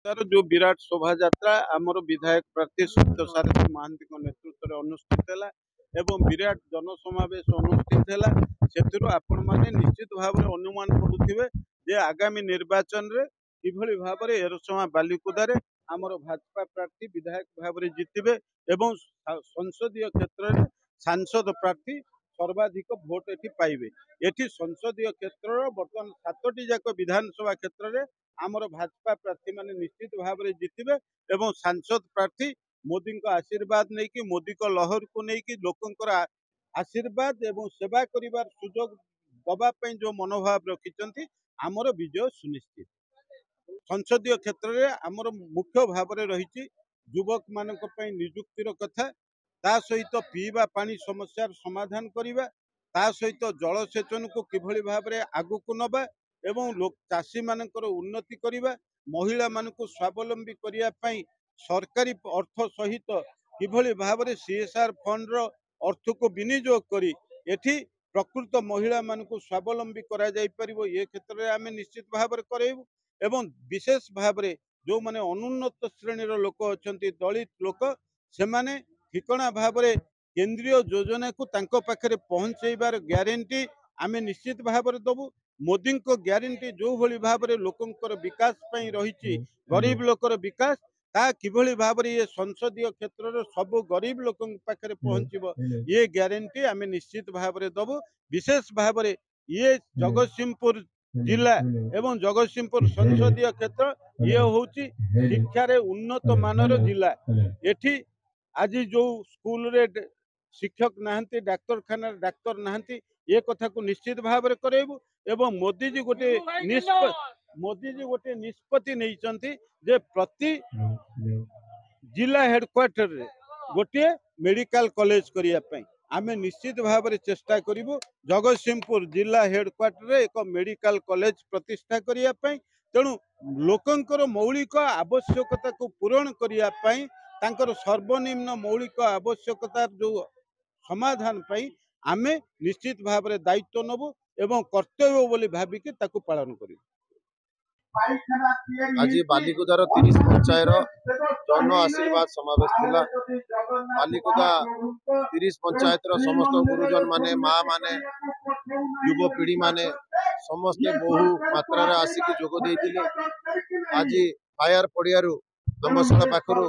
तार जो विराट शोभा यात्रा आमर विधायक प्रार्थी सत्य सारथी महांती नेतृत्व में अनुष्ठित है एवं विराट जनसमावेश अनुष्ठित है से आपण मैंने निश्चित भाव में अनुमान करुवे जे आगामी निर्वाचन रे किभली भाव में एरसमा बालिकुदारे आमर भाजपा प्रार्थी विधायक भाव में जितबे एवं संसदीय क्षेत्र में सांसद प्रार्थी सर्वाधिक भोट एटी पाइबे। एटी संसदीय क्षेत्र बर्तमान 7टी जाक विधानसभा क्षेत्र में आमर भाजपा प्रार्थी माने निश्चित भाव में जितबे एवं सांसद प्रार्थी मोदी को आशीर्वाद नहीं कि मोदी को लहर को नहीं कि लोकंकर आशीर्वाद एवं सेवा करिवार सुजोग दबा पई जो मनोभाव रखिचंती आमर विजय सुनिश्चित। संसदीय क्षेत्र में आमर मुख्य भाव में रही युवक मानक पई नियुक्तिर कथा ता सहित पीवा पानी समस्यार समाधान करिबा ता सहित जलसेचन को किभली भाव में आगु को नबा एवं चाषी मानकर उन्नति करिबा महिला मानक स्वावलंबी करिया पई सरकारी अर्थ सहित किभली भाव में सीएसआर फंड रो अर्थ को विनियोग करी एठी प्रकृत महिला मानक स्वावलंबी करा जाई परिबो ये क्षेत्र में आमे निश्चित भाव में करेबु एवं विशेष भाव में जो माने अनुन्नत श्रेणी लोक अछंती दलित लोक से माने ठिकणा भाव में केंद्रीय योजना को तांको पाखरे पहुंचेबार ग्यारंटी आमे निश्चित भाव में दबु। मोदी को ग्यारंटी जो भली भाव में लोकंकर विकास पई रही गरीब लोकर विकास ता किभली भाव में ये संसदीय क्षेत्र सब गरीब लोक पाखरे पहुंचबो ये ग्यारंटी आमे निश्चित भाव में दबु। विशेष भाव में ये जगतसिंहपुर जिला एवं जगतसिंहपुर संसदीय क्षेत्र ये होची शिक्षा रे उन्नत मानर जिला। एठी आज जो स्कूल रे शिक्षक नहांती डाक्तरखाना डाक्तर नहांती ये कथा को निश्चित भाव में करेबु एवं मोदी जी गोटे निष्पत्ति नहीं जे प्रति जिला हेडक्वार्टर रे गोटे मेडिकल कॉलेज करिया पई आमे निश्चित भाव में चेष्टा करिबु। जगतसिंहपुर जिला हेडक्वार्टर रे एक मेडिकल कॉलेज प्रतिष्ठा करिया पई तेणु लोकंकर मौलिक आवश्यकता को पूरण करिया पई तांकर सर्वनिम्न मौलिक आवश्यकता जो समाधान पई आमे निश्चित भाव में दायित्व नबु एवं कर्तव्य बोली भाविकी ताकू पालन करिबु। आज बालिकुदार 30 पंचायत जन आशीर्वाद समावेश थिला। बालिकुदा 30 पंचायत समस्त गुरुजन माने माँ माने युव पीढ़ी माने समस्त बहु मात्रा आसिक जोग देइथिले। आज फायर पड़ियारू आमशाला पाखर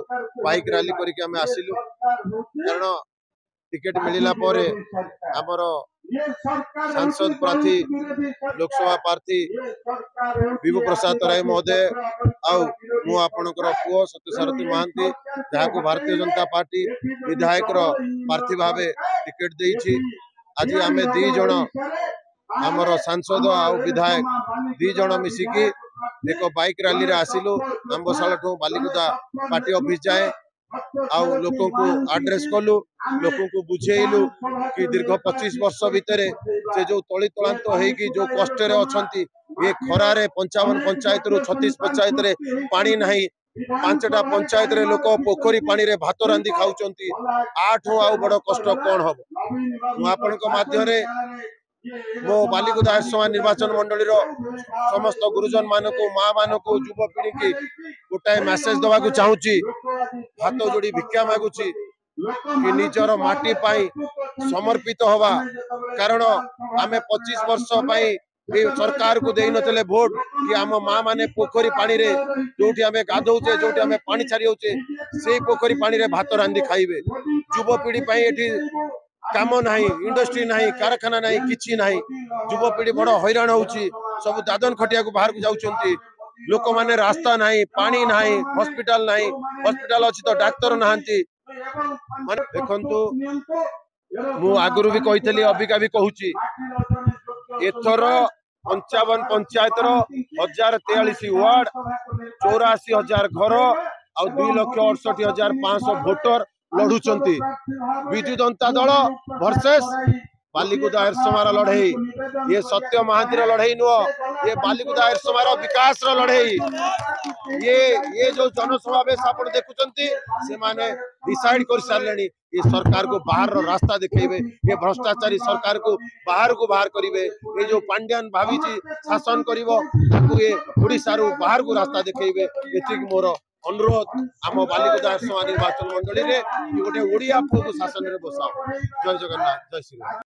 बाइक रैली करके आम आसिलु कारण टिकेट मिलला पर आमर सांसद प्रार्थी लोकसभा प्रार्थी विभु प्रसाद राय महोदय आउ आपणकर पुओ सत्य सारथी महांती जहाँ भारतीय जनता पार्टी विधायक प्रार्थी भाव टिकेट देइछि। आज आम दी जन आमर सांसद आउ विधायक दी जन मिसिकी एक बाइक रैली रे आसिलु आंबशाला ठू बालिकुदा पार्टी ऑफिस जाए आउ लोकों को एड्रेस कलु लोकों को बुझेलु कि दीर्घ 25 वर्ष भितर से जो तली तलांत होगी जो कष्ट अच्छी ये खरारे 55 पंचायत रु 36 पंचायत रे पानी नहीं 5टा पंचायत रे लोक पोखरी पानी रे भात रांधि खाउचंती 8 आउ बड़ कष्ट कौन हम आपनक माध्यम मो बालिकुदा आसमा निर्वाचन मंडली समस्त गुरुजन मानक माँ मानक युव पीढ़ी की गोटाए मेसेज दवा को चाहूची हाथ जोड़ी भिक्षा मागुची कि निजर माटी पाई समर्पित हवा कारण आमे 25 वर्ष पाई सरकार को देई नतले वोट कि आम माँ माने पोखरी पानी रे जोठी आमे गाधौचे जोठी आमे पानी छाड़ी होचे से पोखरी पानी रे भात रांधि खाइबे। युव पीढ़ी पाई एठी काम नहीं इंडस्ट्री नहीं कारखाना नहीं किछि नहीं युव पीढ़ी बड़ हैरान होउची सब दादन खटिया को बाहर को जाउचंती लोक माने रास्ता नहीं पानी नहीं हॉस्पिटल अछि तो डाक्टर नहांती माने देखंतु मु आगुरु भी कहितली अबिका भी कहूची एथर 55 पंचायत रो 1043 वार्ड 84,000 घर आ 2,68,500 वोटर लढुचंती विजु जनता दल वर्सेस बालिकुदा एरसमार लड़ई ये सत्य महांतीर लड़ई नुह ये बालिकुदा एरसमार विकास लड़ई ये जो जनसमावेश आप देखुंत से माने डिसाइड कर सारे ये सरकार को बाहर रास्ता दिखेबे ये भ्रष्टाचारी सरकार को बाहर करिवे ये जो पांड्यान भावी शासन करिवो ताकू ये ओडिसा रो बाहर को रास्ता दिखेबे एतिक मोर अनुरोध आम बालिकुदा एरसमा निर्वाचन मंडली रे गोटे ओडिया पुओ को शासन रे बसाओ। जय जगन्नाथ जय श्री राम।